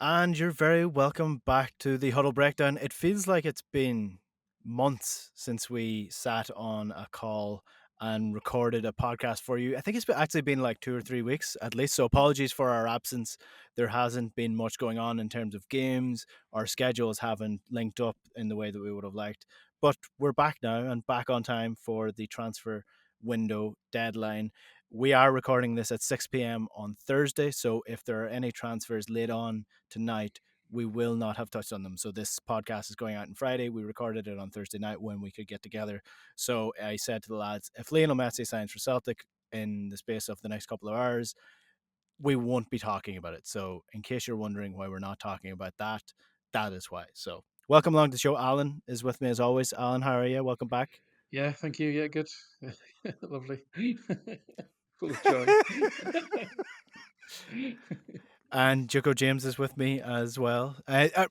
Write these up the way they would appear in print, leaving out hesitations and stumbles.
And you're very welcome back to the Huddle Breakdown. It feels like it's been months since we sat on a call and recorded a podcast for you. I think it's actually been like 2 or 3 weeks at least. So apologies for our absence. There hasn't been much going on in terms of games. Our schedules haven't linked up in the way that we would have liked. But we're back now and back on time for the transfer window deadline. We are recording this at 6 p.m. on Thursday. So if there are any transfers late on tonight, we will not have touched on them. So this podcast is going out on Friday. We recorded it on Thursday night when we could get together. So I said to the lads, if Lionel Messi signs for Celtic in the space of the next couple of hours, we won't be talking about it. So in case you're wondering why we're not talking about that, that is why. So welcome along to the show. Alan is with me as always. Alan, how are you? Welcome back. Yeah, thank you. Yeah, good. Lovely. Full of joy. And Joko James is with me as well.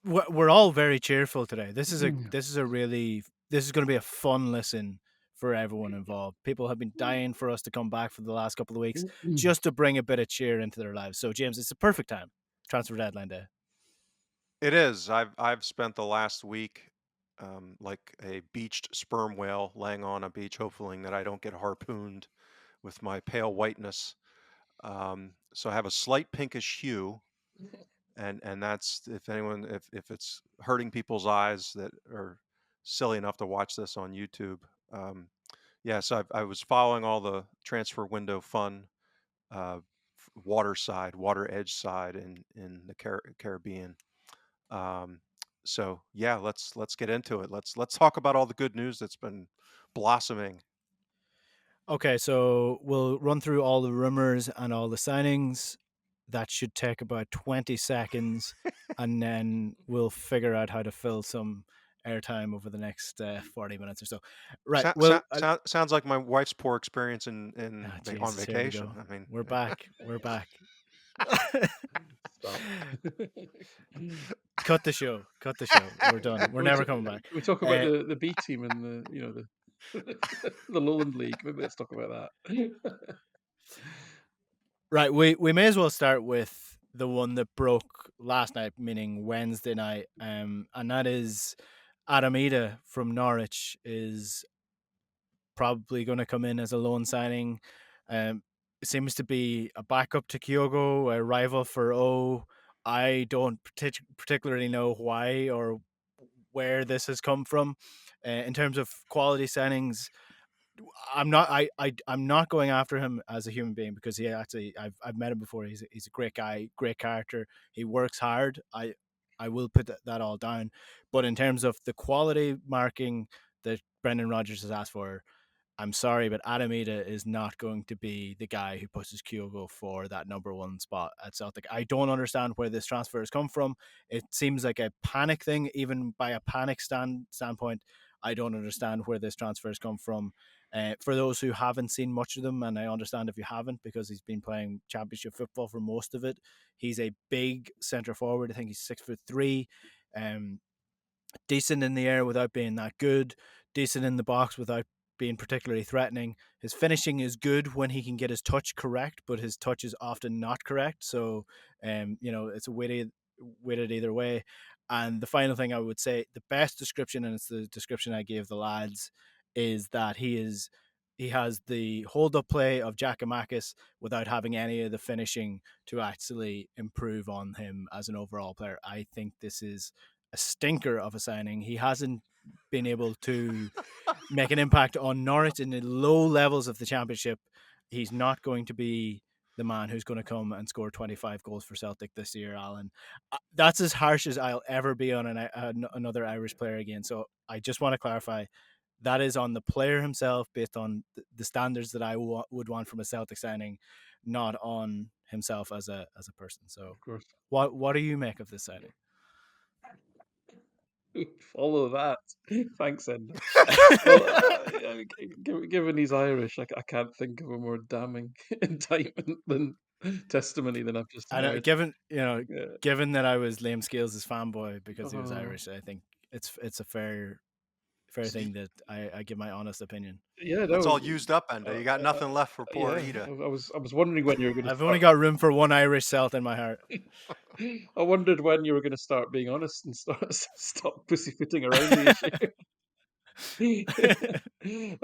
We're all very cheerful today. This is going to be a fun listen for everyone involved. People have been dying for us to come back for the last couple of weeks just to bring a bit of cheer into their lives. So James, it's the perfect time. Transfer deadline day. It is. I've spent the last week like a beached sperm whale laying on a beach, hoping that I don't get harpooned with my pale whiteness. So I have a slight pinkish hue, and that's if it's hurting people's eyes that are silly enough to watch this on YouTube. Um, yeah, so I was following all the transfer window fun, uh, water edge side in the Caribbean. Um, so yeah, let's get into it. Let's talk about all the good news that's been blossoming. Okay, so we'll run through all the rumors and all the signings. That should take about 20 seconds, and then we'll figure out how to fill some airtime over the next 40 minutes or so. Right. Well, Sounds like my wife's poor experience on Jesus, here we vacation. go. I mean, We're back. We're back. Stop. Cut the show. Cut the show. We're done. We're never coming back. We talk about the B team and the Lowland League. Maybe let's talk about that. Right. We may as well start with the one that broke last night, meaning Wednesday night. And that is Adam Idah from Norwich is probably going to come in as a loan signing. It seems to be a backup to Kyogo, a rival for O. I don't particularly know why or where this has come from. In terms of quality signings, I'm not going after him as a human being because he actually I've met him before. He's a great guy, great character. He works hard. I will put that all down. But in terms of the quality marking that Brendan Rodgers has asked for, I'm sorry, but Adam Idah is not going to be the guy who pushes Kyogo for that number one spot at Celtic. I don't understand where this transfer has come from. It seems like a panic thing, even by a panic standpoint. I don't understand where this transfer has come from. For those who haven't seen much of them, and I understand if you haven't because he's been playing championship football for most of it, he's a big centre forward. I think he's 6'3", decent in the air without being that good, decent in the box without being particularly threatening. His finishing is good when he can get his touch correct, but his touch is often not correct. So, it's a weighted either way. And the final thing I would say, the best description, and it's the description I gave the lads, is that he has the hold up play of Giakoumakis without having any of the finishing to actually improve on him as an overall player. I think this is a stinker of a signing. He hasn't been able to make an impact on Norwich in the low levels of the championship. He's not going to be the man who's going to come and score 25 goals for Celtic this year, Alan. That's as harsh as I'll ever be on another Irish player again. So I just want to clarify that is on the player himself based on the standards that I would want from a Celtic signing, not on himself as a person. So Of course. what do you make of this signing? Follow that. Thanks, Enda. Well, given he's Irish, I can't think of a more damning indictment than testimony than I've just And heard. given that I was Liam Scales' fanboy because he was Oh, Irish, I think it's a fair fair thing that I give my honest opinion. Yeah, That's no, all used up, Enda. You got nothing left for poor yeah. Ida. I was wondering when you were going to I've only start. got room for one Irish Celt in my heart. I wondered when you were going to start being honest and stop pussyfooting around the issue.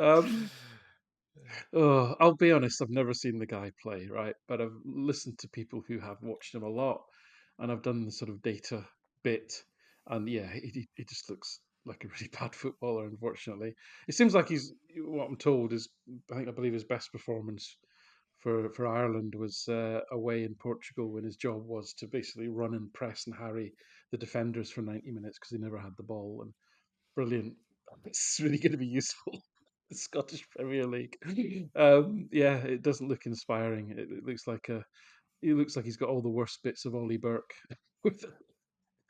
Oh, I'll be honest, I've never seen the guy play, right? But I've listened to people who have watched him a lot, and I've done the sort of data bit, and yeah, he just looks like a really bad footballer. Unfortunately, it seems like he's what I'm told is I believe his best performance for Ireland was away in Portugal when his job was to basically run and press and harry the defenders for 90 minutes because he never had the ball. And brilliant. It's really going to be useful. The Scottish Premier League. Yeah, it doesn't look inspiring. It looks like a. He looks like he's got all the worst bits of Ollie Burke, with,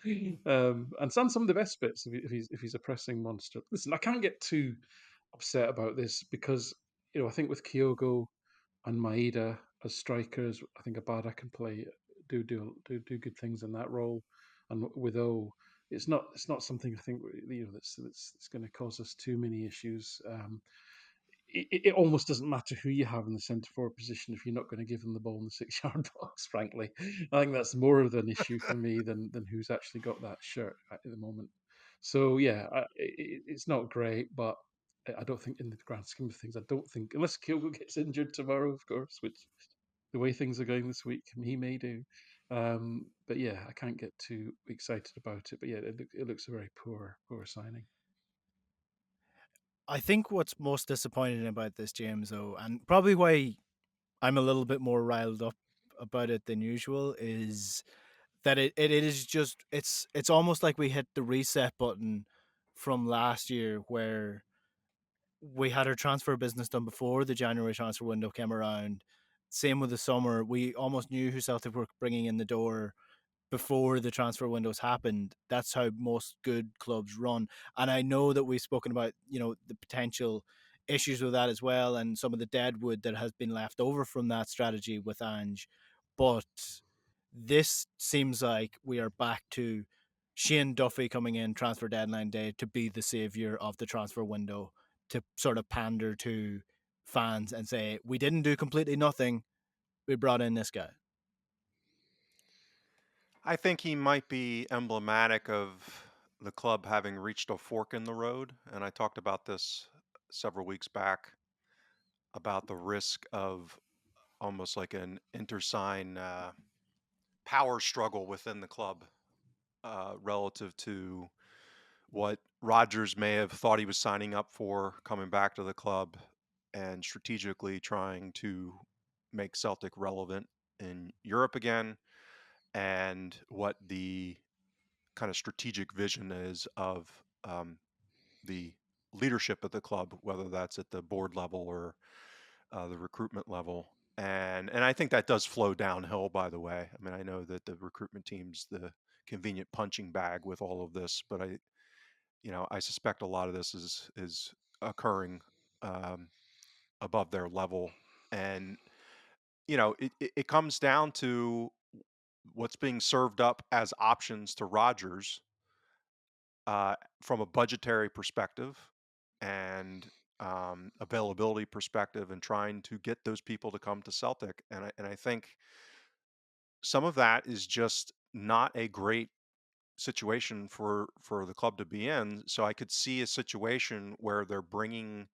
and some of the best bits if he's a pressing monster. Listen, I can't get too upset about this because I think with Kyogo and Maeda as strikers, I think Abada can play do good things in that role, and with O, it's not something I think that's going to cause us too many issues. It almost doesn't matter who you have in the centre forward position if you're not going to give them the ball in the 6 yard box. Frankly, I think that's more of an issue for me than who's actually got that shirt at the moment. So yeah, it's not great, but I don't think in the grand scheme of things, I don't think unless Kyogo gets injured tomorrow, of course, which the way things are going this week, he may do. But yeah, I can't get too excited about it. But yeah, it looks a very poor signing. I think what's most disappointing about this, James, though, and probably why I'm a little bit more riled up about it than usual, is that it is just it's almost like we hit the reset button from last year where we had our transfer business done before the January transfer window came around. Same with the summer. We almost knew who Celtic were bringing in the door before the transfer windows happened. That's how most good clubs run. And I know that we've spoken about, the potential issues with that as well and some of the deadwood that has been left over from that strategy with Ange. But this seems like we are back to Shane Duffy coming in transfer deadline day to be the savior of the transfer window, to sort of pander to fans and say, we didn't do completely nothing. We brought in this guy. I think he might be emblematic of the club having reached a fork in the road. And I talked about this several weeks back about the risk of almost like an intersign power struggle within the club relative to what Rodgers may have thought he was signing up for coming back to the club and strategically trying to make Celtic relevant in Europe again, and what the kind of strategic vision is of the leadership of the club, whether that's at the board level or the recruitment level. And I think that does flow downhill, by the way. I mean, I know that the recruitment team's the convenient punching bag with all of this, but I suspect a lot of this is occurring um, above their level. And it comes down to what's being served up as options to Rogers from a budgetary perspective and availability perspective, and trying to get those people to come to Celtic. And I think some of that is just not a great situation for the club to be in. So I could see a situation where they're bringing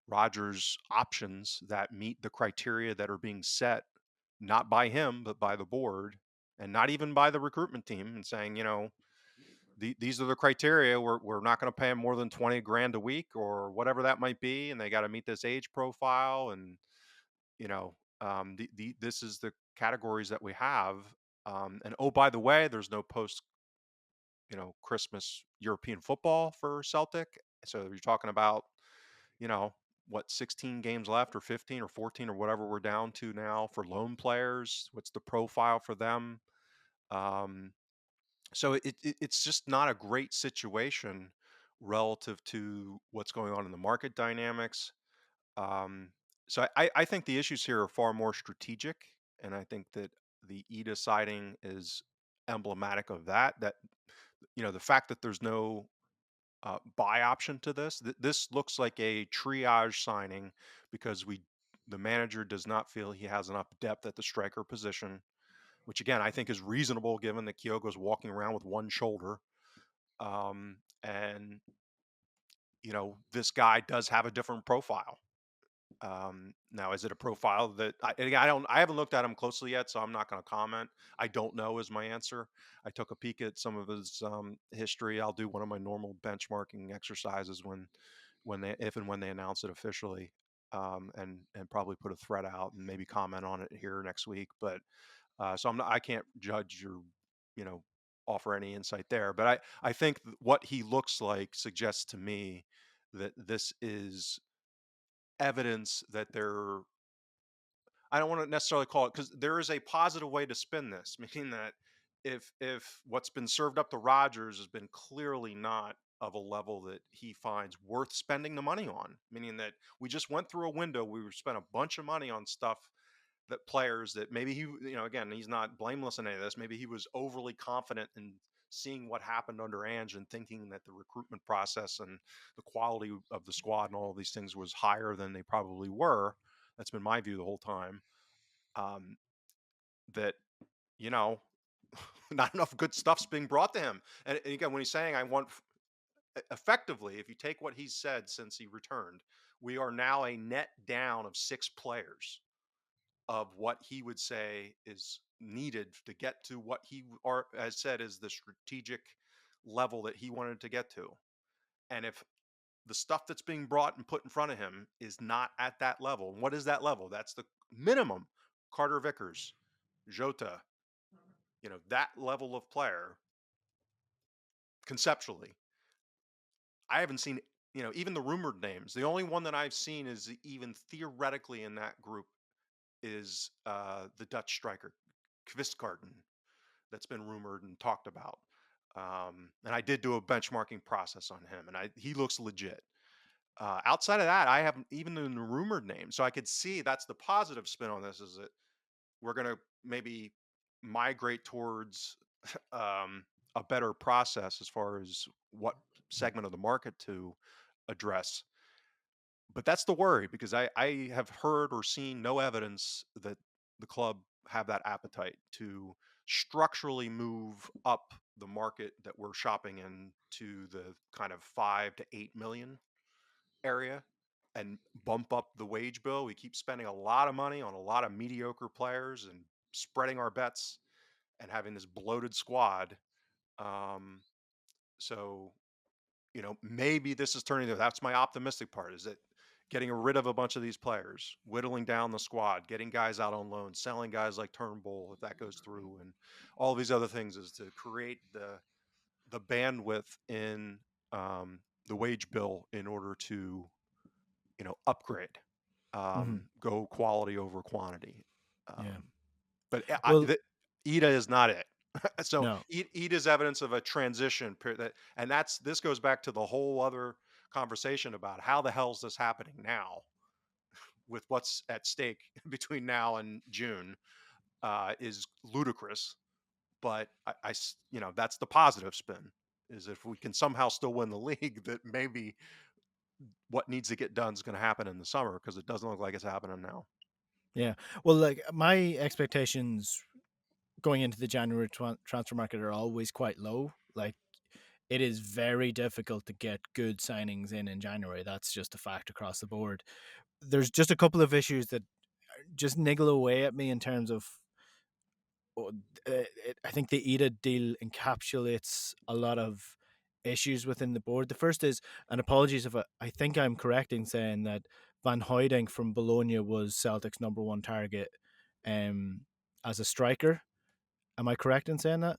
Rogers options that meet the criteria that are being set, not by him, but by the board, and not even by the recruitment team, and saying, these are the criteria. We're not going to pay them more than 20 grand a week or whatever that might be. And they got to meet this age profile. And, this is the categories that we have. And oh, by the way, there's no post, Christmas European football for Celtic. So you're talking about, you know, what, 16 games left or 15 or 14 or whatever we're down to now for loan players. What's the profile for them? Um, so it's just not a great situation relative to what's going on in the market dynamics. Um, so I think the issues here are far more strategic, and I think that the Ida sighting is emblematic of that. That the fact that there's no buy option to this. This looks like a triage signing because the manager does not feel he has enough depth at the striker position, which again I think is reasonable given that Kyogo's walking around with one shoulder. And this guy does have a different profile. Now, is it a profile that I haven't looked at him closely yet, so I'm not going to comment. I don't know is my answer. I took a peek at some of his history. I'll do one of my normal benchmarking exercises when they if and when they announce it officially, and probably put a thread out and maybe comment on it here next week. But so I can't judge or you know offer any insight there. But I think what he looks like suggests to me that this is evidence that there I don't want to necessarily call it because there is a positive way to spin this, meaning that if what's been served up to Rodgers has been clearly not of a level that he finds worth spending the money on, meaning that we just went through a window, we spent a bunch of money on stuff that players that maybe again, he's not blameless in any of this. Maybe he was overly confident in seeing what happened under Ange and thinking that the recruitment process and the quality of the squad and all of these things was higher than they probably were. That's been my view the whole time. Um, that you know, not enough good stuff's being brought to him. And again, when he's saying I want effectively, if you take what he's said since he returned, we are now a net down of 6 players of what he would say is needed to get to what has said is the strategic level that he wanted to get to. And if the stuff that's being brought and put in front of him is not at that level, what is that level? That's the minimum. Carter Vickers, Jota, that level of player conceptually. I haven't seen, even the rumored names. The only one that I've seen is even theoretically in that group is the Dutch striker Kvistgarten that's been rumored and talked about. And I did do a benchmarking process on him, and he looks legit. Outside of that, I haven't even in the rumored name, so I could see that's the positive spin on this is that we're going to maybe migrate towards a better process as far as what segment of the market to address. But that's the worry because I have heard or seen no evidence that the club have that appetite to structurally move up the market that we're shopping in to the kind of 5 to 8 million area and bump up the wage bill. We keep spending a lot of money on a lot of mediocre players and spreading our bets and having this bloated squad. Um, so maybe this is turning. That's my optimistic part. Is that getting rid of a bunch of these players, whittling down the squad, getting guys out on loan, selling guys like Turnbull if that goes through, and all these other things is to create the bandwidth in the wage bill in order to upgrade, Mm-hmm. go quality over quantity. Yeah. But Well, Ida is not it. So no. Ida is evidence of a transition period, and this goes back to the whole other conversation about how the hell is this happening now with what's at stake between now and June is ludicrous. But that's the positive spin is if we can somehow still win the league, that maybe what needs to get done is going to happen in the summer because it doesn't look like it's happening now. Yeah. Well, like my expectations going into the January transfer market are always quite low. Like it is very difficult to get good signings in January. That's just a fact across the board. There's just a couple of issues that just niggle away at me in terms of. I think the Ida deal encapsulates a lot of issues within the board. The first is, and apologies if I think I'm correct in saying that Van Hooydonk from Bologna was Celtic's number one target as a striker. Am I correct in saying that?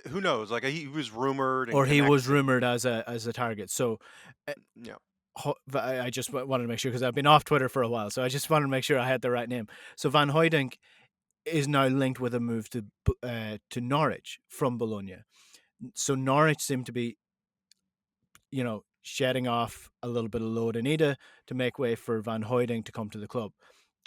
Who knows? Like he was rumored and Or he was connected. rumored as a target. So Yeah, I just wanted to make sure because I've been off Twitter for a while, so I just wanted to make sure I had the right name. So Van Hooydonk is now linked with a move to Norwich from Bologna. So Norwich seem to be, shedding off a little bit of load in Ida to make way for Van Hooydonk to come to the club.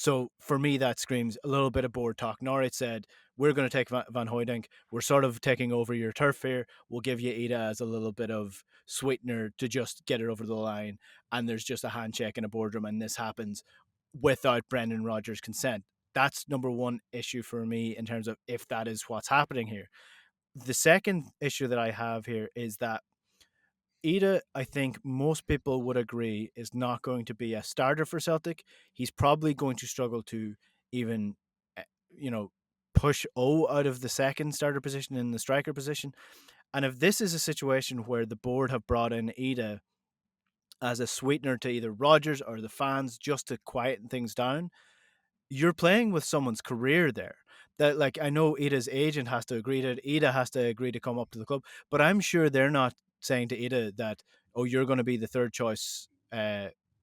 So for me, that screams a little bit of board talk. Norwich said, "We're going to take Van Hooydonk. We're sort of taking over your turf here. We'll give you Ida as a little bit of sweetener to just get it over the line." And there's just a handshake in a boardroom, and this happens without Brendan Rodgers' consent. That's number one issue for me in terms of if that is what's happening here. The second issue that I have here is that Ida, I think most people would agree, is not going to be a starter for Celtic. He's probably going to struggle to even, eh, you know, push O out of the second starter position in the striker position. And if this is a situation where the board have brought in Ida as a sweetener to either Rodgers or the fans just to quieten things down, you're playing with someone's career there. That, like, I know Ida's agent has to agree to it. Ida has to agree to come up to the club, but I'm sure they're not saying to Ida that, oh, you're going to be the third choice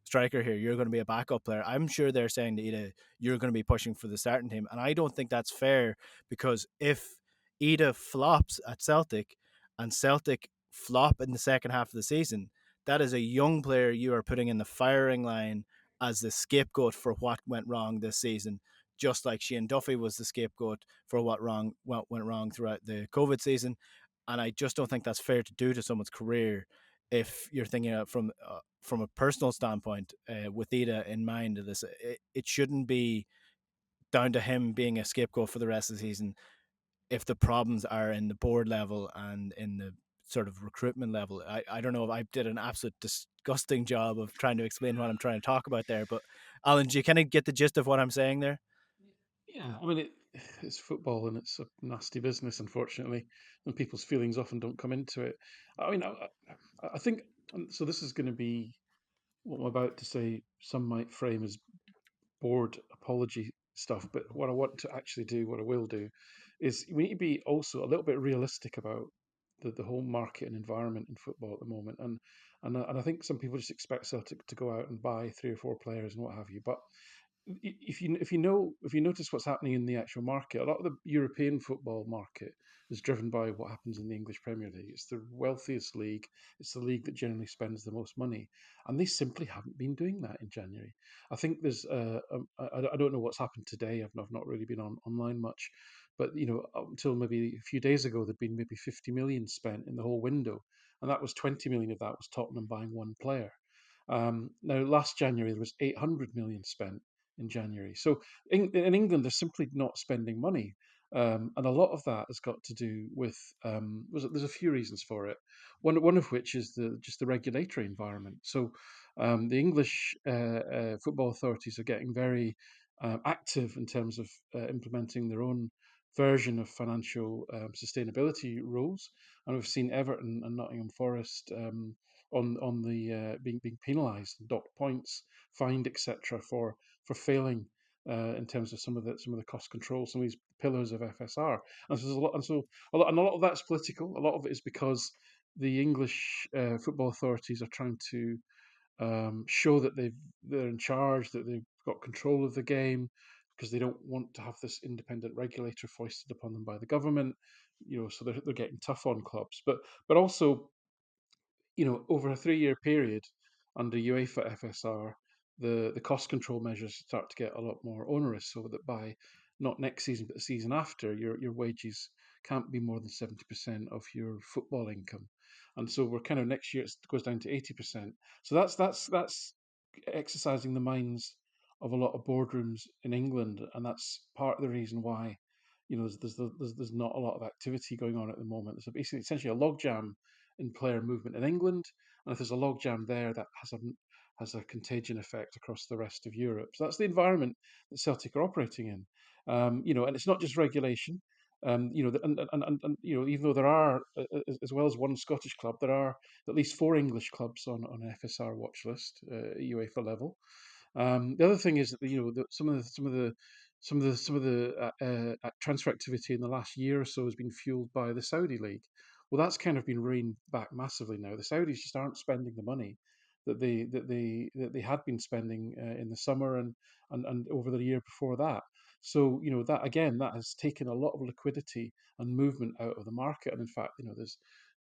striker here. You're going to be a backup player. I'm sure they're saying to Ida, you're going to be pushing for the starting team, and I don't think that's fair because if Ida flops at Celtic and Celtic flop in the second half of the season, that is a young player you are putting in the firing line as the scapegoat for what went wrong this season, just like Shane Duffy was the scapegoat for what went wrong throughout the COVID season. And I just don't think that's fair to do to someone's career if you're thinking from a personal standpoint with Ida in mind of this. It shouldn't be down to him being a scapegoat for the rest of the season if the problems are in the board level and in the sort of recruitment level. I don't know if I did an absolute disgusting job of trying to explain what I'm trying to talk about there, but Alan, do you kind of get the gist of what I'm saying there? Yeah, I mean, it's football and it's a nasty business, unfortunately, and people's feelings often don't come into it. I mean, I think so. This is going to be what I'm about to say. Some might frame as board apology stuff, but what I want to actually do, what I will do, is we need to be also a little bit realistic about the whole market and environment in football at the moment. And I think some people just expect Celtic to go out and buy three or four players and what have you. But if you notice what's happening in the actual market, a lot of the European football market is driven by what happens in the English Premier League. It's the wealthiest league. It's the league that generally spends the most money, and they simply haven't been doing that in January. I think there's I don't know what's happened today. I've not really been online much, but up until maybe a few days ago, there'd been maybe 50 million spent in the whole window, and that was 20 million of that was Tottenham buying one player. Now, last January there was 800 million spent in January. So in England, they're simply not spending money. And a lot of that has got to do with there's a few reasons for it. One of which is just the regulatory environment. So the English football authorities are getting very active in terms of implementing their own version of financial sustainability rules, and we've seen Everton and Nottingham Forest on the being penalised, docked points, fined, etc. for failing in terms of some of the cost control, some of these pillars of FSR. And so there's a lot, and so a lot of that's political. A lot of it is because the English football authorities are trying to show that they're in charge, that they've got control of the game, because they don't want to have this independent regulator foisted upon them by the government. So they're getting tough on clubs, but also over a 3-year period under UEFA FSR, the cost control measures start to get a lot more onerous, so that by not next season but the season after, your wages can't be more than 70% of your football income, and so we're kind of next year it goes down to 80%. So that's exercising the minds of a lot of boardrooms in England, and that's part of the reason why there's not a lot of activity going on at the moment. There's basically essentially a logjam in player movement in England, and if there's a logjam there, that has a contagion effect across the rest of Europe. So that's the environment that Celtic are operating in. And it's not just regulation. Even though there are, as well as one Scottish club, there are at least four English clubs on an FSR watch list at UEFA level. The other thing is that some of the transfer activity in the last year or so has been fueled by the Saudi league. Well, that's kind of been reined back massively now. The Saudis just aren't spending the money that they had been spending in the summer and over the year before that. So that again that has taken a lot of liquidity and movement out of the market. And in fact,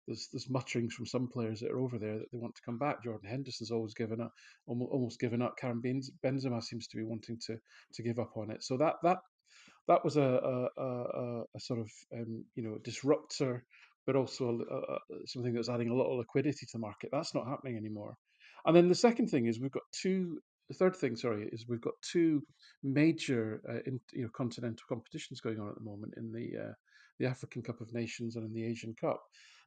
there's mutterings from some players that are over there that they want to come back. Jordan Henderson's always given up, almost given up. Karim Benzema seems to be wanting to give up on it. So that was a sort of disruptor, but also something that's adding a lot of liquidity to the market. That's not happening anymore. And then the second thing is we've got two. The third thing, sorry, is we've got two major continental competitions going on at the moment in the African Cup of Nations and in the Asian Cup.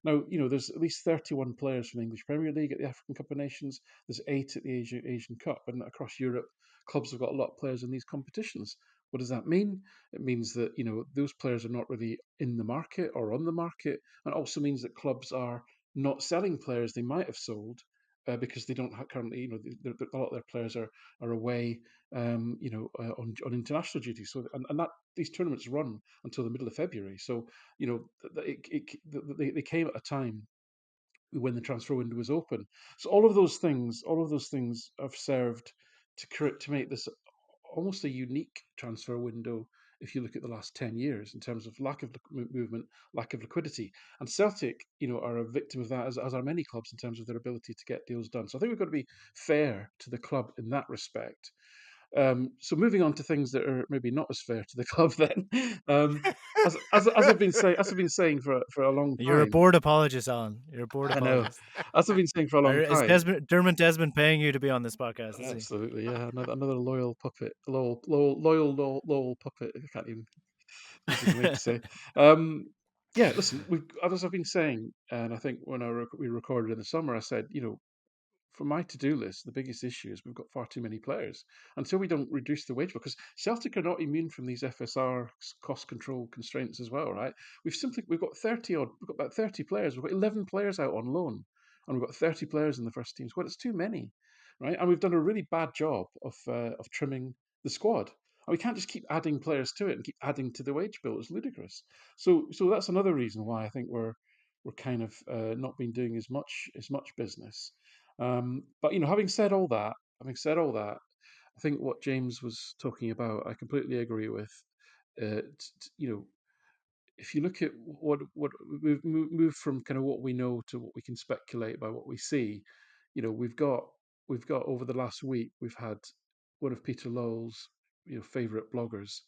Now, there's at least 31 players from the English Premier League at the African Cup of Nations. There's 8 at the Asian Cup, and across Europe, clubs have got a lot of players in these competitions. What does that mean? It means that those players are not really in the market or on the market, and it also means that clubs are not selling players they might have sold because they don't currently. A lot of their players are away, on international duty. So and that these tournaments run until the middle of February. So they came at a time when the transfer window was open. So all of those things have served to make this almost a unique transfer window if you look at the last 10 years in terms of lack of movement, lack of liquidity. And Celtic, are a victim of that, as are many clubs in terms of their ability to get deals done. So I think we've got to be fair to the club in that respect. So moving on to things that are maybe not as fair to the club, then, as I've been saying for a long You're a time, bored apologist, Alan. You're a bored I know, apologist. as I've been saying for a long Is time, Dermot Desmond paying you to be on this podcast? Is he? absolutely, yeah, another loyal puppet, loyal puppet. I can't even easy for me to say. Um, yeah, listen, as I've been saying, and I think when we recorded in the summer, I said, for my to-do list, the biggest issue is we've got far too many players. Until we don't reduce the wage bill, because Celtic are not immune from these FSR cost control constraints as well, right? We've got about 30 players. We've got 11 players out on loan, and we've got 30 players in the first team squad. It's too many, right? And we've done a really bad job of trimming the squad. And we can't just keep adding players to it and keep adding to the wage bill. It's ludicrous. So that's another reason why I think we're kind of not been doing as much business. But having said all that, I think what James was talking about, I completely agree with. If you look at what we've moved from kind of what we know to what we can speculate by what we see, we've got over the last week we've had one of Peter Lowell's favorite bloggers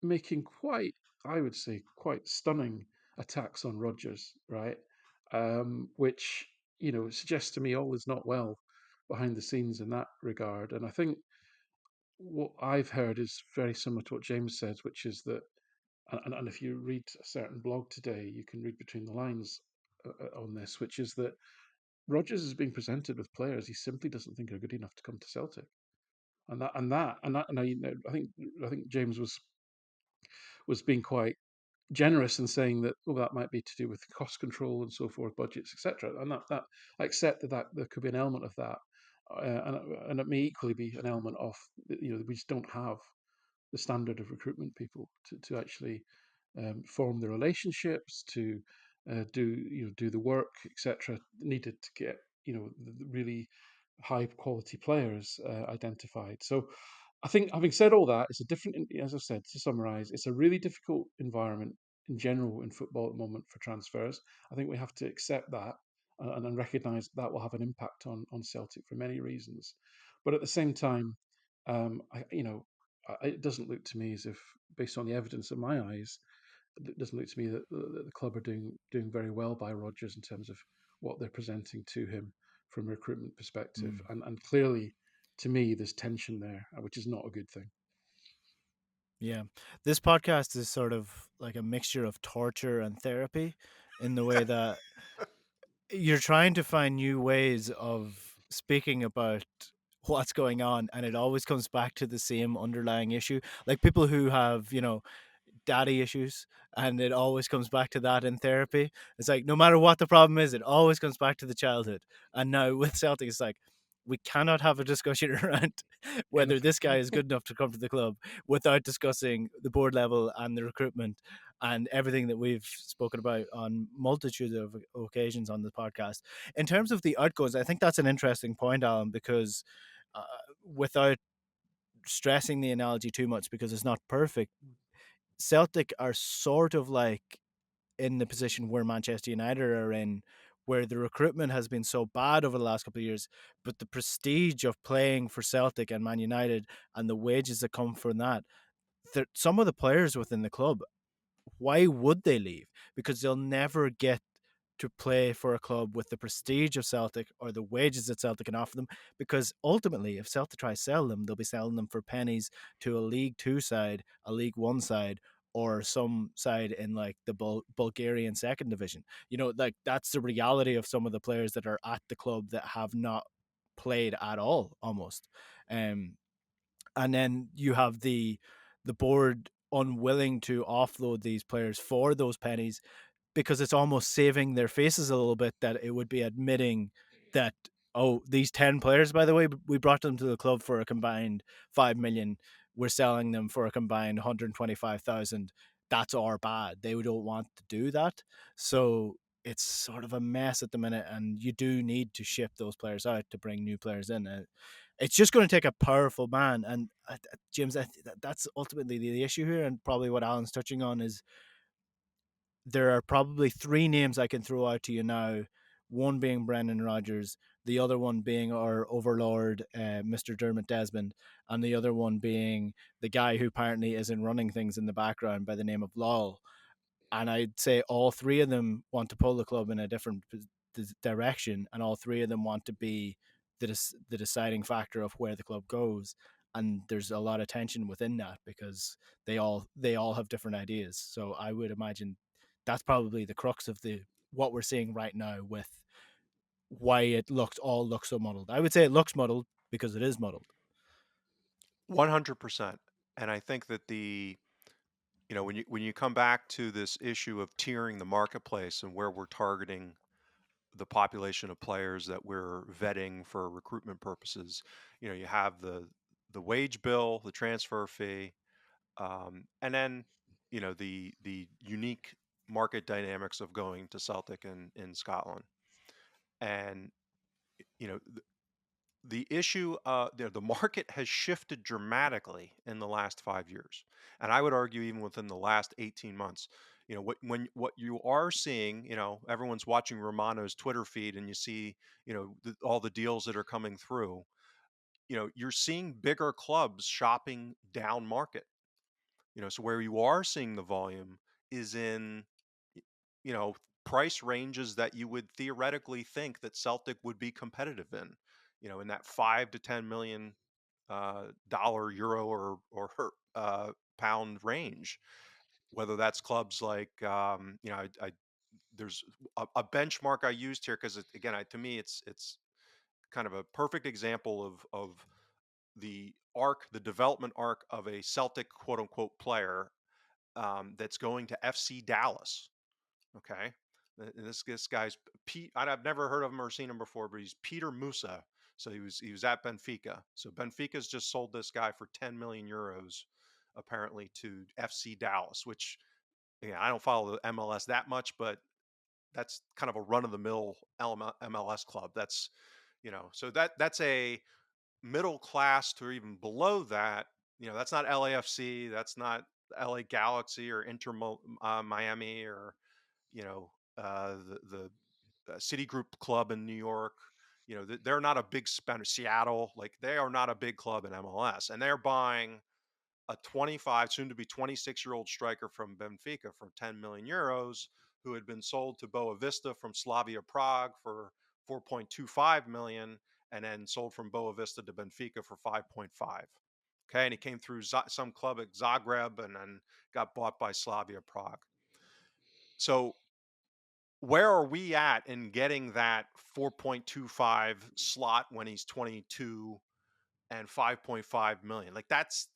making quite, I would say, quite stunning attacks on Rodgers, right? Which suggests to me all is not well behind the scenes in that regard. And I think what I've heard is very similar to what James says, which is that, and if you read a certain blog today, you can read between the lines on this, which is that Rodgers is being presented with players he simply doesn't think are good enough to come to Celtic, and I think James was being quite generous in saying that, well, that might be to do with cost control and so forth, budgets, etc. And that I accept that there could be an element of that, and it may equally be an element of we just don't have the standard of recruitment people to actually form the relationships, to do the work, etc. needed to get the really high quality players identified. So I think, having said all that, it's a different, as I said, to summarize, it's a really difficult environment in general in football at the moment for transfers. I think we have to accept that and recognize that will have an impact on Celtic for many reasons. But at the same time, it doesn't look to me as if, based on the evidence of my eyes, it doesn't look to me that the club are doing very well by Rodgers in terms of what they're presenting to him from a recruitment perspective. Mm, And clearly, to me, there's tension there, which is not a good thing. yeah. This podcast is sort of like a mixture of torture and therapy in the way that you're trying to find new ways of speaking about what's going on, and it always comes back to the same underlying issue. Like people who have, daddy issues, and it always comes back to that in therapy. It's like no matter what the problem is, it always comes back to the childhood. And now with Celtic, it's like we cannot have a discussion around whether this guy is good enough to come to the club without discussing the board level and the recruitment and everything that we've spoken about on multitudes of occasions on the podcast. In terms of the outgoes, I think that's an interesting point, Alan, because uh, without stressing the analogy too much because it's not perfect, Celtic are sort of like in the position where Manchester United are in, where the recruitment has been so bad over the last couple of years, but the prestige of playing for Celtic and Man United and the wages that come from that, some of the players within the club, why would they leave? Because they'll never get to play for a club with the prestige of Celtic or the wages that Celtic can offer them. Because ultimately, if Celtic try to sell them, they'll be selling them for pennies to a League Two side, a League One side, or some side in like the Bulgarian second division. Like that's the reality of some of the players that are at the club that have not played at all, almost. Um, and then you have the board unwilling to offload these players for those pennies, because it's almost saving their faces a little bit that it would be admitting that, oh, these 10 players, by the way, we brought them to the club for a combined 5 million, we're selling them for a combined 125,000. That's our bad. They don't want to do that. So it's sort of a mess at the minute, and you do need to ship those players out to bring new players in. It's just going to take a powerful man, and James, that's ultimately the issue here, and probably what Alan's touching on is there are probably three names I can throw out to you now. One being Brendan Rodgers, the other one being our overlord, Mr. Dermot Desmond, and the other one being the guy who apparently isn't running things in the background by the name of Lowell. And I'd say all three of them want to pull the club in a different direction, and all three of them want to be the deciding factor of where the club goes. And there's a lot of tension within that because they all have different ideas. So I would imagine that's probably the crux of the what we're seeing right now with why it looks so muddled. I would say it looks muddled because it is muddled. 100%. And I think that when you come back to this issue of tiering the marketplace and where we're targeting the population of players that we're vetting for recruitment purposes, you have the wage bill, the transfer fee, and then the unique market dynamics of going to Celtic in Scotland. And you know the issue, the market has shifted dramatically in the last 5 years, and I would argue even within the last 18 months. What you are seeing, everyone's watching Romano's Twitter feed, and you see, all the deals that are coming through. You're seeing bigger clubs shopping down market. So where you are seeing the volume is in, y- you know, price ranges that you would theoretically think that Celtic would be competitive in that 5 to 10 million dollar, euro, or pound range. Whether that's clubs like, there's a benchmark I used here because again, to me, it's kind of a perfect example of the development arc of a Celtic quote unquote player that's going to FC Dallas. Okay. And this guy's Pete. I've never heard of him or seen him before, but he's Peter Musa. So he was at Benfica. So Benfica's just sold this guy for 10 million euros, apparently, to FC Dallas. Which, yeah, I don't follow the MLS that much, but that's kind of a run of the mill MLS club. So that's a middle class to even below that. That's not LAFC. That's not LA Galaxy or Inter Miami, or the Citigroup club in New York. They're not a big spender. Seattle, like, they are not a big club in MLS, and they're buying a 25, soon to be 26-year-old striker from Benfica for 10 million euros, who had been sold to Boa Vista from Slavia Prague for 4.25 million, and then sold from Boa Vista to Benfica for 5.5. Okay, and he came through some club at Zagreb and then got bought by Slavia Prague. So where are we at in getting that 4.25 slot when he's 22 and 5.5 million? Like, that's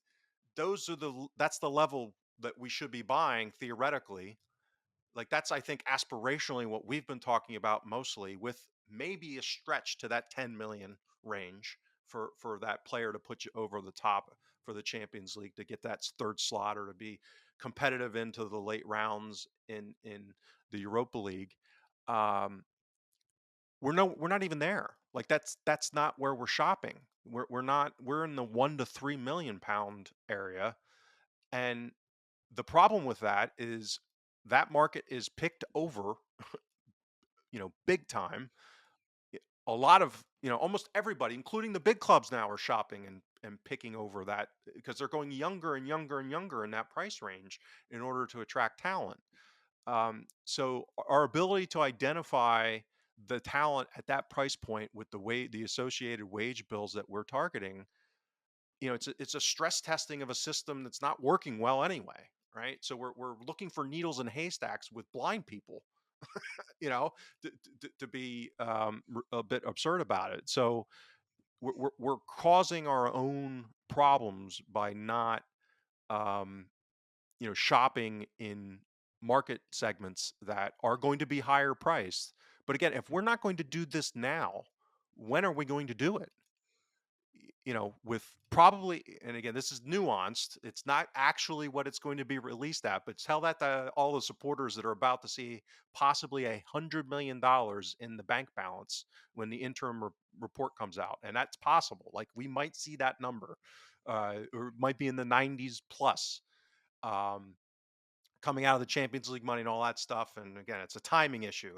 the level that we should be buying theoretically. Like, that's, I think, aspirationally what we've been talking about mostly, with maybe a stretch to that 10 million range for that player to put you over the top for the Champions League, to get that third slot, or to be competitive into the late rounds in the Europa League. Um, we're not even there. Like, that's not where we're shopping. We're in the 1 to 3 million pound area. And the problem with that is that market is picked over, big time. A lot of, almost everybody, including the big clubs now, are shopping and picking over that because they're going younger and younger and younger in that price range in order to attract talent. So our ability to identify the talent at that price point with the associated wage bills that we're targeting, it's a stress testing of a system that's not working well anyway, right? So we're looking for needles in haystacks with blind people, you know, to be a bit absurd about it. So we're causing our own problems by not um, shopping in market segments that are going to be higher priced. But again, if we're not going to do this now, when are we going to do it? With probably, and again, this is nuanced. It's not actually what it's going to be released at, but tell that to all the supporters that are about to see possibly $100 million in the bank balance when the interim report comes out, and that's possible. Like we might see that number, or it might be in the 90s plus. Um, Coming out of the Champions League money and all that stuff. And again, it's a timing issue.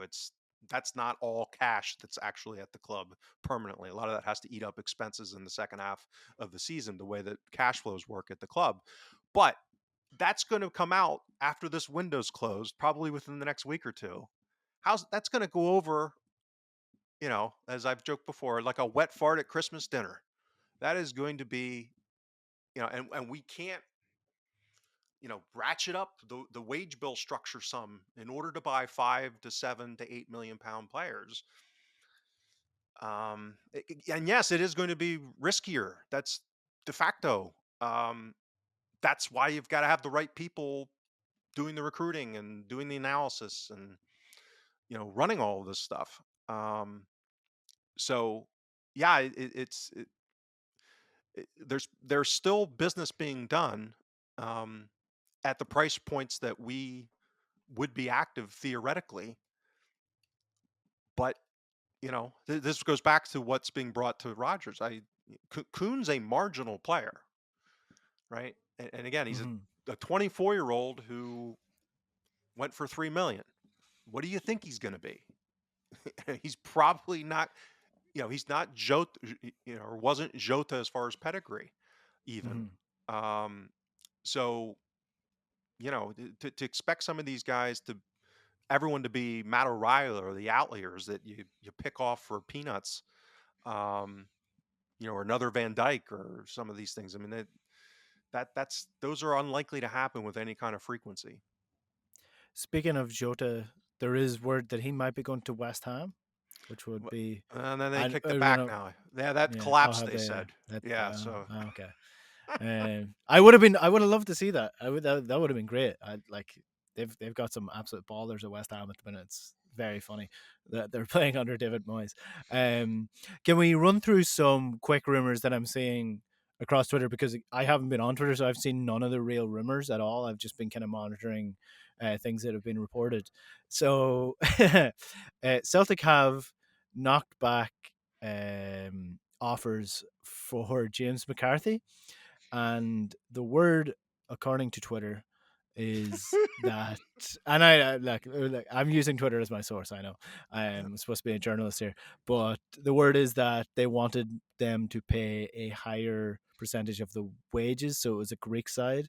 That's not all cash that's actually at the club permanently. A lot of that has to eat up expenses in the second half of the season, the way that cash flows work at the club. But that's going to come out after this window's closed, probably within the next week or two. How's that's going to go over, as I've joked before, like a wet fart at Christmas dinner. That is going to be, and we can't ratchet up the wage bill structure some in order to buy 5 to 7 to 8 million pound players. And yes, it is going to be riskier. That's de facto. That's why you've got to have the right people doing the recruiting and doing the analysis and running all of this stuff. So yeah, there's still business being done um, at the price points that we would be active theoretically, but this goes back to what's being brought to Rogers. Kuhn's a marginal player, right? And again, he's Mm-hmm. a 24-year-old who went for 3 million. What do you think he's going to be? He's probably not. He's not Jota, or wasn't Jota as far as pedigree, even. Mm-hmm. Um, so to expect some of these guys to everyone to be Matt O'Reilly or the outliers that you pick off for peanuts, um, or another Van Dyke or some of these things. I mean, that's those are unlikely to happen with any kind of frequency. Speaking of Jota, there is word that he might be going to West Ham, which would be, And then they I kicked it don't back know. now. Yeah, that Yeah, I'll collapsed, have they the said. that. Yeah, so Okay. I would have been. I would have loved to see that. That would have been great. I like they've got some absolute ballers at West Ham at the minute. It's very funny that they're playing under David Moyes. Can we run through some quick rumors that I'm seeing across Twitter, because I haven't been on Twitter, so I've seen none of the real rumors at all. I've just been kind of monitoring things that have been reported. So Celtic have knocked back offers for James McCarthy, and the word, according to Twitter, is that, and like I'm using Twitter as my source. I know I'm supposed to be a journalist here, but the word is that they wanted them to pay a higher percentage of the wages, so it was a Greek side.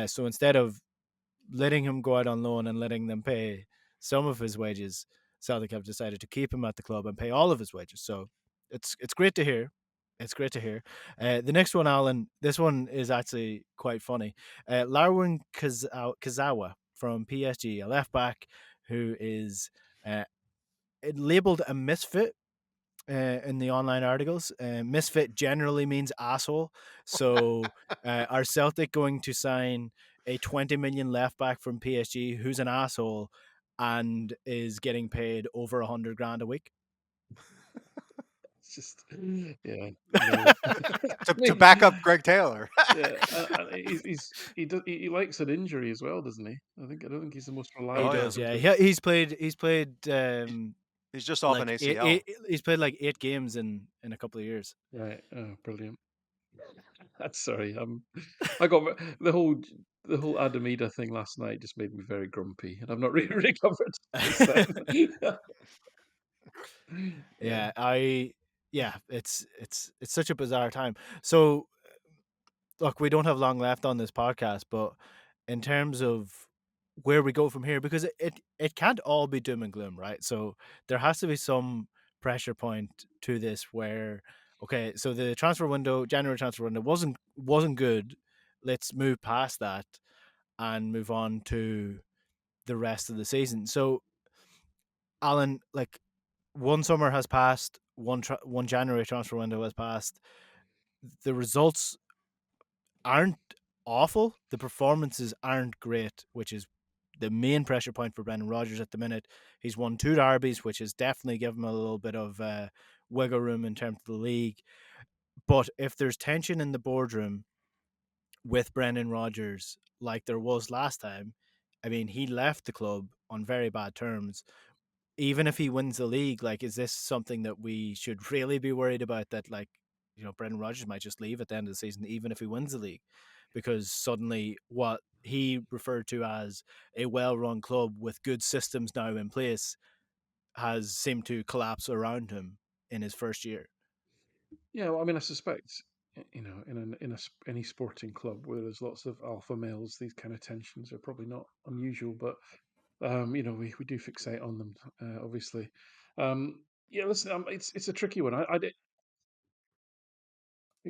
So instead of letting him go out on loan and letting them pay some of his wages, Celtic have decided to keep him at the club and pay all of his wages. So it's great to hear. It's great to hear. The next one, Alan, this one is actually quite funny. Larwin Kazawa from PSG, a left back who is uh, labeled a misfit in the online articles. Misfit generally means asshole. So are Celtic going to sign a 20 million left back from PSG who's an asshole and is getting paid over 100 grand a week? It's just, yeah, no. I to mean, back up Greg Taylor. yeah, and he likes an injury as well, doesn't he? I don't think he's the most He Oh reliable yeah, does, yeah. striker. He's played he's, he's just off an ACL. he's played like 8 games in a couple of years. Right. Oh, brilliant. Sorry. I got the whole the whole Adam Idah thing last night just made me very grumpy, and I've not really recovered since then. Yeah. Yeah, yeah, it's such a bizarre time. So look, we don't have long left on this podcast, but in terms of where we go from here, because it can't all be doom and gloom, right? So there has to be some pressure point to this where, okay, so the transfer window, January transfer window wasn't good. Let's move past that and move on to the rest of the season. So Alan, like, one summer has passed, one January transfer window has passed. The results aren't awful. The performances aren't great, which is the main pressure point for Brendan Rodgers at the minute. He's won 2 derbies, which has definitely given him a little bit of wiggle room in terms of the league. But if there's tension in the boardroom with Brendan Rodgers, like there was last time, I mean, he left the club on very bad terms. Even if he wins the league, like, is this something that we should really be worried about? That, like, Brendan Rodgers might just leave at the end of the season, even if he wins the league, because suddenly what he referred to as a well-run club with good systems now in place has seemed to collapse around him in his first year. Yeah, well, I mean, I suspect, any sporting club where there's lots of alpha males, these kind of tensions are probably not unusual, but we do fixate on them, obviously. Yeah, listen, it's a tricky one.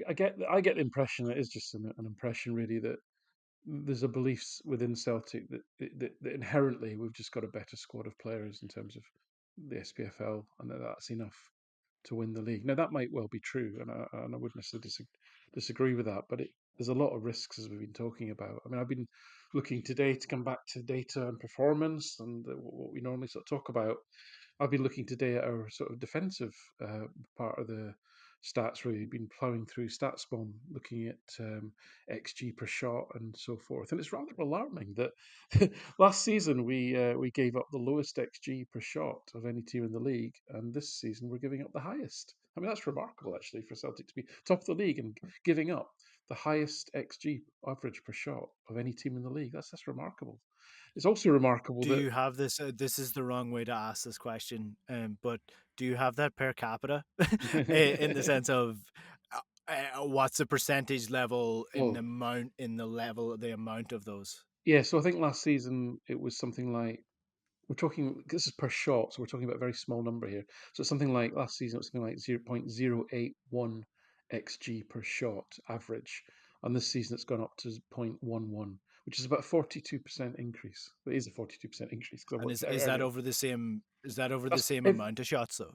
I get the impression it is just an impression, really, that there's a belief within Celtic that inherently we've just got a better squad of players in terms of the SPFL, and that's enough to win the league. Now that might well be true, and I wouldn't necessarily disagree with that, but there's a lot of risks as we've been talking about. I mean, I've been looking today to come back to data and performance and what we normally sort of talk about. I've been looking today at our sort of defensive part of the stats. Really been ploughing through StatsBomb, looking at XG per shot and so forth, and it's rather alarming that last season we gave up the lowest XG per shot of any team in the league, and this season we're giving up the highest. I mean, that's remarkable, actually, for Celtic to be top of the league and giving up the highest XG average per shot of any team in the league. That's remarkable. It's also remarkable Do that you have this? This is the wrong way to ask this question, but do you have that per capita in the sense of what's the percentage level in the well, amount in the level the amount of those? yeah. So I think last season it was something like we're talking. This is per shot, so we're talking about a very small number here. So it's something like last season it was something like 0.081 xg per shot average, and this season it's gone up to 0.11, which is about a 42% increase. It is a 42% increase because I And worked it out is that earlier. over the same? Is that over the That's same if amount of shots though?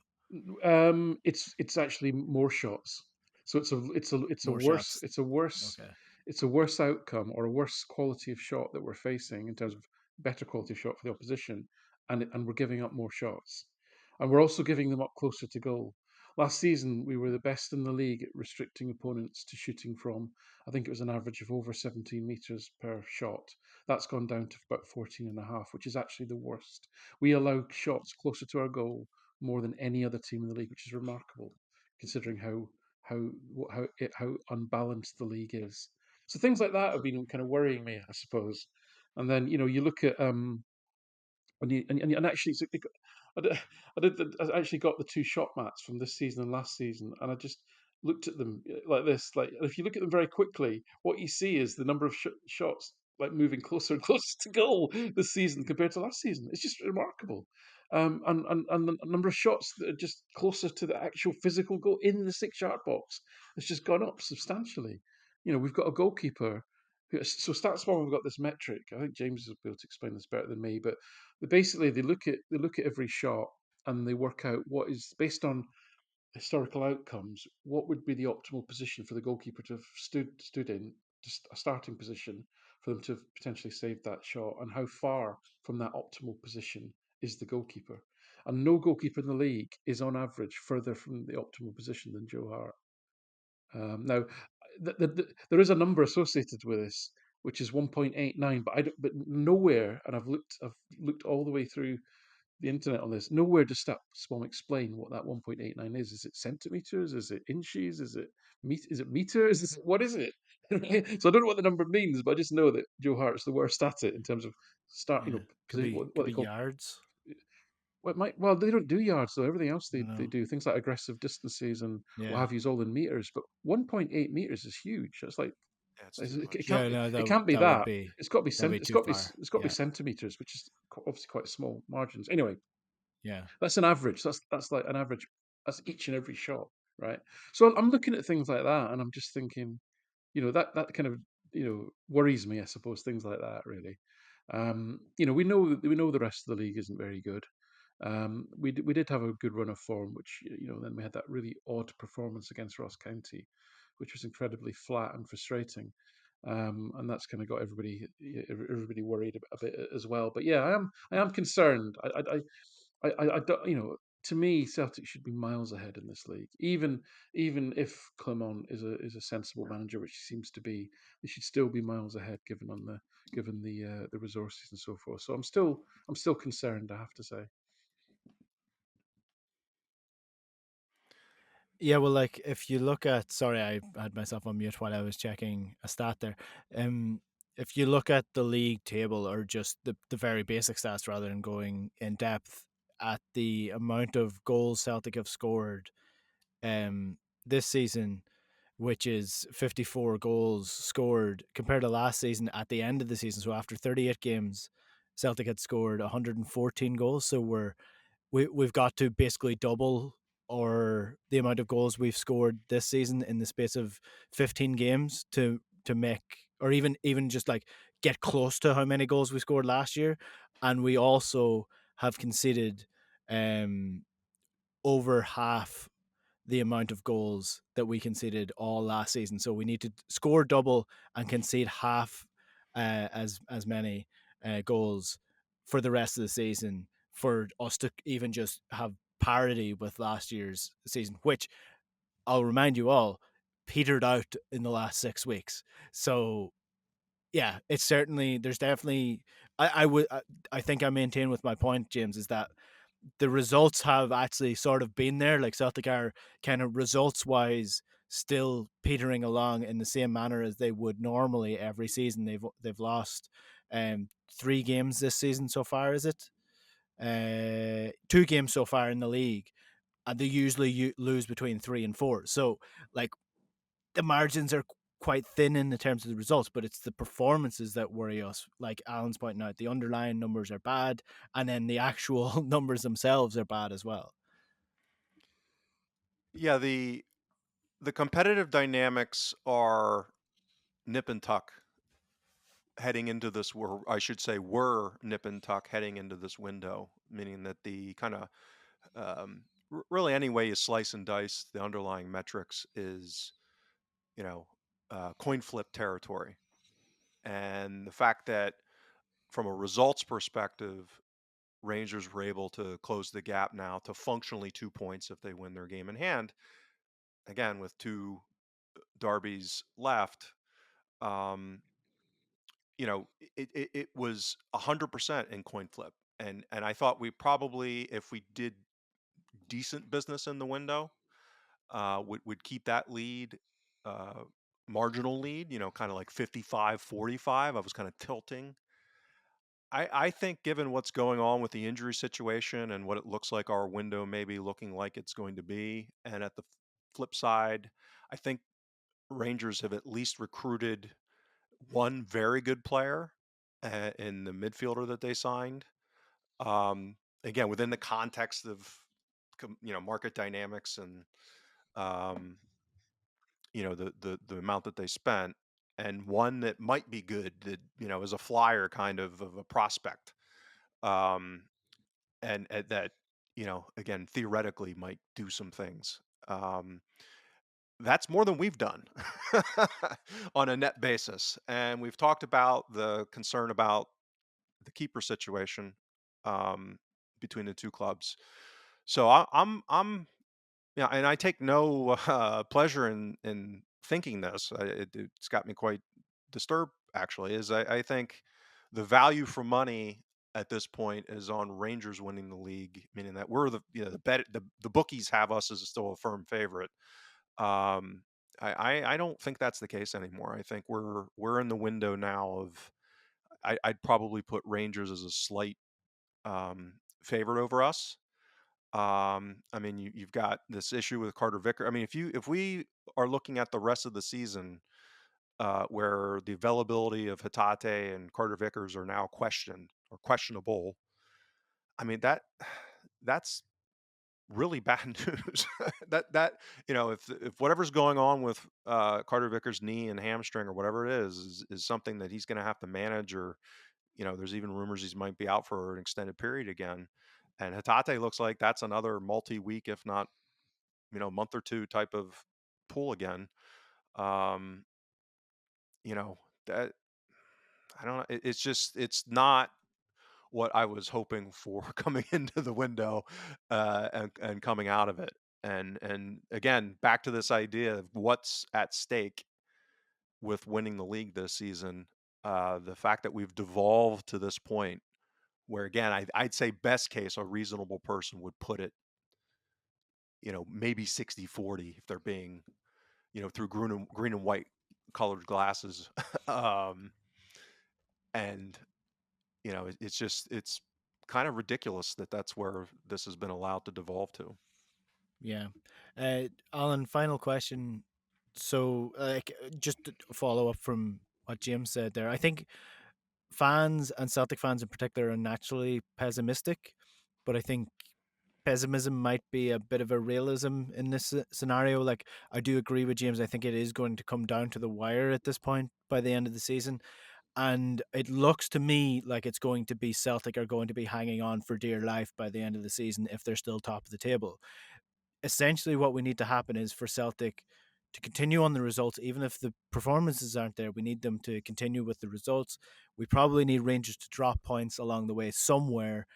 it's actually more shots. So it's a More worse shots. Okay. it's a worse outcome or a worse quality of shot that we're facing in terms of better quality of shot for the opposition, and we're giving up more shots, and we're also giving them up closer to goal. Last season we were the best in the league at restricting opponents to shooting from, I think it was an average of over 17 meters per shot. That's gone down to about 14 and a half, which is actually the worst. We allow shots closer to our goal more than any other team in the league, which is remarkable considering how unbalanced the league is. So things like that have been kind of worrying me, I suppose. And then you look at and actually I did, I actually got the two shot mats from this season and last season, and I just looked at them like this. Like if you look at them very quickly, what you see is the number of shots like moving closer and closer to goal this season compared to last season. It's just remarkable. And the number of shots that are just closer to the actual physical goal in the 6 yard box has just gone up substantially. We've got a goalkeeper. So StatsBomb have got this metric. I think James will be able to explain this better than me, but basically they look at every shot and they work out what is based on historical outcomes. What would be the optimal position for the goalkeeper to have stood in, just a starting position for them to have potentially saved that shot, and how far from that optimal position is the goalkeeper? And no goalkeeper in the league is on average further from the optimal position than Joe Hart. Now, there is a number associated with this, which is 1.89, but nowhere, and I've looked all the way through the internet on this. Nowhere does StatsBomb explain what that 1.89 is. Is it centimeters? Is it inches? Is it meters? What is it? So I don't know what the number means, but I just know that Joe Hart's the worst at it in terms of start, Yeah, position, what could they be call. yards. Well, they don't do yards though. Everything else I don't they know. do things like aggressive distances and what Yeah, have you all in meters. But 1.8 meters is huge. That's like Yeah, it's too it much. can't yeah. No, it can't be that would that. be It's got to be that'd be it's too got to be far. it's got to be Yeah, centimeters, which is obviously quite small margins. Anyway, yeah. that's an average. That's like an average. That's each and every shot, right? So I'm looking at things like that, and I'm just thinking, that kind of worries me. I suppose things like that really. We know the rest of the league isn't very good. We did have a good run of form, which then we had that really odd performance against Ross County, which was incredibly flat and frustrating, and that's kind of got everybody worried a bit as well. But yeah, I am concerned. I don't, to me, Celtic should be miles ahead in this league. Even if Clement is a sensible manager, which he seems to be, they should still be miles ahead given the resources and so forth. So I'm still concerned, I have to say. Yeah, well, like if you look at, sorry, I had myself on mute while I was checking a stat there. Um, if you look at the league table or just the very basic stats rather than going in depth at the amount of goals Celtic have scored, this season, which is 54 goals scored compared to last season at the end of the season. So after 38 games, Celtic had scored 114 goals. So we've got to basically double or the amount of goals we've scored this season in the space of 15 games to make or even just like get close to how many goals we scored last year. And we also have conceded um over half the amount of goals that we conceded all last season. So we need to score double and concede half as many goals for the rest of the season for us to even just have parity with last year's season, which I'll remind you all petered out in the last 6 weeks. So yeah, it's certainly there's definitely I think I maintain with my point, James, is that the results have actually sort of been there. Like Celtic are kind of results wise still petering along in the same manner as they would normally every season. They've lost 3 games this season so far. Is it 2 games so far in the league, and they usually lose between 3 and 4. So like the margins are quite thin in the terms of the results, but it's the performances that worry us. Like Alan's pointing out, the underlying numbers are bad, and then the actual numbers themselves are bad as well. Yeah, the competitive dynamics are nip and tuck heading into this, or I should say, were nip and tuck heading into this window, meaning that the kind of really any way you slice and dice the underlying metrics is, you know, coin flip territory. And the fact that from a results perspective, Rangers were able to close the gap now to functionally 2 points if they win their game in hand. Again, with two derbies left, um, it was 100% in coin flip, and I thought we probably, if we did decent business in the window, would keep that lead, uh, marginal lead, kind of like 55-45. I was kind of tilting. I think given what's going on with the injury situation and what it looks like our window may be looking like it's going to be, and at the flip side, I think Rangers have at least recruited one very good player in the midfielder that they signed. Um, Again, within the context of market dynamics and um, the amount that they spent, and one that might be good that is a flyer kind of a prospect, um, and that again theoretically might do some things. That's more than we've done on a net basis. And we've talked about the concern about the keeper situation, um, between the two clubs. So I'm yeah, and I take no pleasure in thinking this. It's got me quite disturbed. Actually, is I think the value for money at this point is on Rangers winning the league, meaning that we're the bookies have us as still a firm favorite. Um, I don't think that's the case anymore. I think we're in the window now of I'd probably put Rangers as a slight favorite over us. I mean, you've got this issue with Carter Vicker. I mean, if we are looking at the rest of the season, where the availability of Hatate and Carter Vickers are now questioned or questionable, I mean that's really bad news. That if whatever's going on with Carter Vickers' knee and hamstring or whatever it is something that he's going to have to manage, or there's even rumors he might be out for an extended period again. And Hatate looks like that's another multi-week, if not month or two type of pull again. Um, you know that I don't know. It's not what I was hoping for coming into the window, and coming out of it. And again, back to this idea of what's at stake with winning the league this season. The fact that we've devolved to this point where, again, I'd say best case, a reasonable person would put it, maybe 60-40 if they're being, through green and white colored glasses. um, and it's kind of ridiculous that that's where this has been allowed to devolve to. Yeah. Alan, final question. So, just to follow up from what Jim said there, I think fans and Celtic fans in particular are naturally pessimistic, but I think pessimism might be a bit of a realism in this scenario. Like, I do agree with James. I think it is going to come down to the wire at this point by the end of the season. And it looks to me like it's going to be Celtic are going to be hanging on for dear life by the end of the season if they're still top of the table. Essentially what we need to happen is for Celtic to continue on the results, even if the performances aren't there. We need them to continue with the results. We probably need Rangers to drop points along the way somewhere,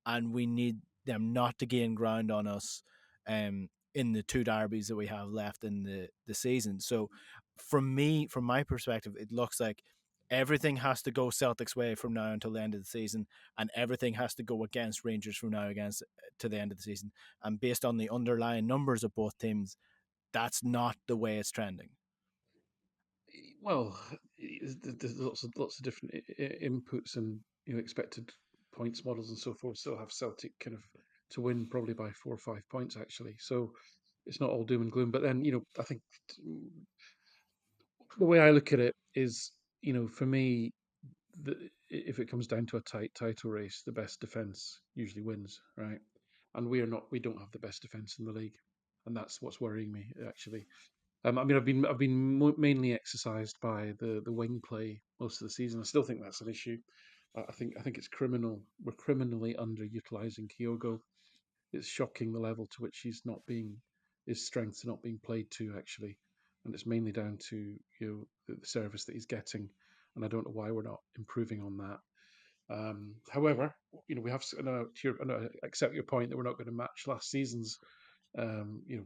and we need them not to gain ground on us in the two derbies that we have left in the season. So from my perspective, it looks like everything has to go Celtic's way from now until the end of the season, and everything has to go against Rangers from now against to the end of the season. And based on the underlying numbers of both teams, that's not the way it's trending. Well, there's lots of different inputs and expected points models and so forth. Still have Celtic kind of to win probably by 4 or 5 points actually. So it's not all doom and gloom. But then I think the way I look at it is for me, if it comes down to a tight title race, the best defense usually wins, right? And we don't have the best defense in the league, and that's what's worrying me actually. I mean, I've been mainly exercised by the wing play most of the season. I still think that's an issue. I think it's criminal. We're criminally underutilizing Kyogo. It's shocking the level to which his strengths are not being played to actually, and it's mainly down to the service that he's getting, and I don't know why we're not improving on that. However, we have. I accept your point that we're not going to match last season's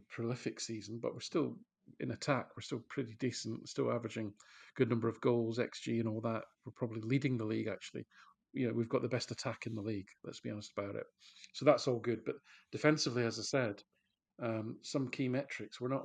prolific season, but we're still in attack. We're still pretty decent, still averaging good number of goals, XG, and all that. We're probably leading the league actually. We've got the best attack in the league. Let's be honest about it. So that's all good. But defensively, as I said, some key metrics. We're not.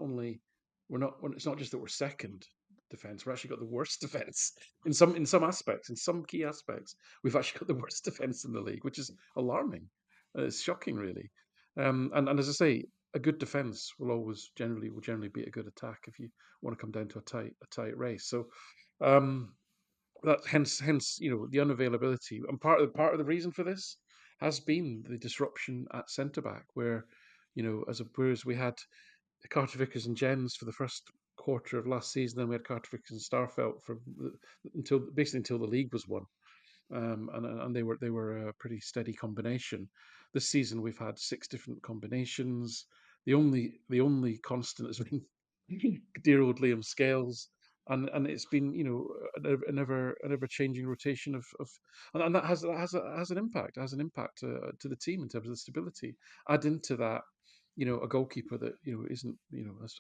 It's not just that we're second defense. We're actually got the worst defense in some aspects. In some key aspects, we've actually got the worst defense in the league, which is alarming. It's shocking, really. And as I say, a good defense will generally beat a good attack if you want to come down to a tight race. So that hence the unavailability, and part of the reason for this has been the disruption at centre back, where whereas we had Carter Vickers and Jens for the first quarter of last season, then we had Carter Vickers and Starfelt until the league was won. And they were a pretty steady combination. This season we've had 6 different combinations. The only constant has been dear old Liam Scales, and it's been an ever changing rotation of and that has an impact. It has an impact to the team in terms of the stability. Add into that a goalkeeper that isn't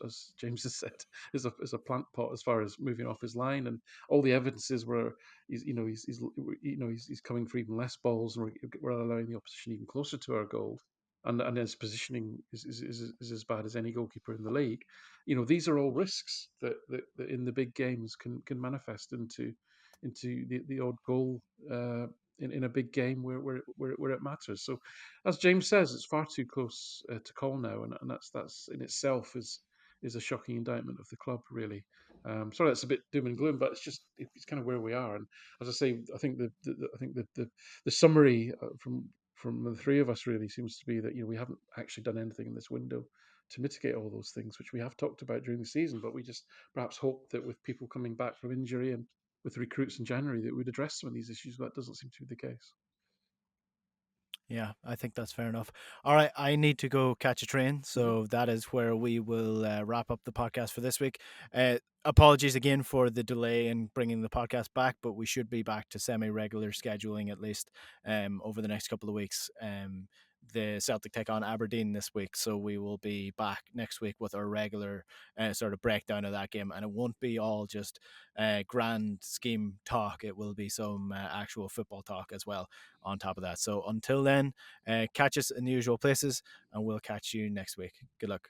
as James has said is a plant pot as far as moving off his line, and all the evidences were he's coming for even less balls, and we're allowing the opposition even closer to our goal. and his positioning is as bad as any goalkeeper in the league. These are all risks that in the big games can manifest into the odd goal in a big game where it matters. So, as James says, it's far too close to call now, and that's in itself is a shocking indictment of the club, really. Sorry, that's a bit doom and gloom, but it's kind of where we are. And as I say, I think the summary from the three of us really seems to be that we haven't actually done anything in this window to mitigate all those things, which we have talked about during the season. But we just perhaps hope that with people coming back from injury and with recruits in January, that we'd address some of these issues. But that doesn't seem to be the case. Yeah, I think that's fair enough. All right, I need to go catch a train, Mhm. so that is where we will wrap up the podcast for this week. Apologies again for the delay in bringing the podcast back, but we should be back to semi-regular scheduling at least over the next couple of weeks. The Celtic take on Aberdeen this week, so we will be back next week with our regular sort of breakdown of that game, and it won't be all just grand scheme talk. It will be some actual football talk as well on top of that. So until then, catch us in the usual places, and we'll catch you next week. Good luck.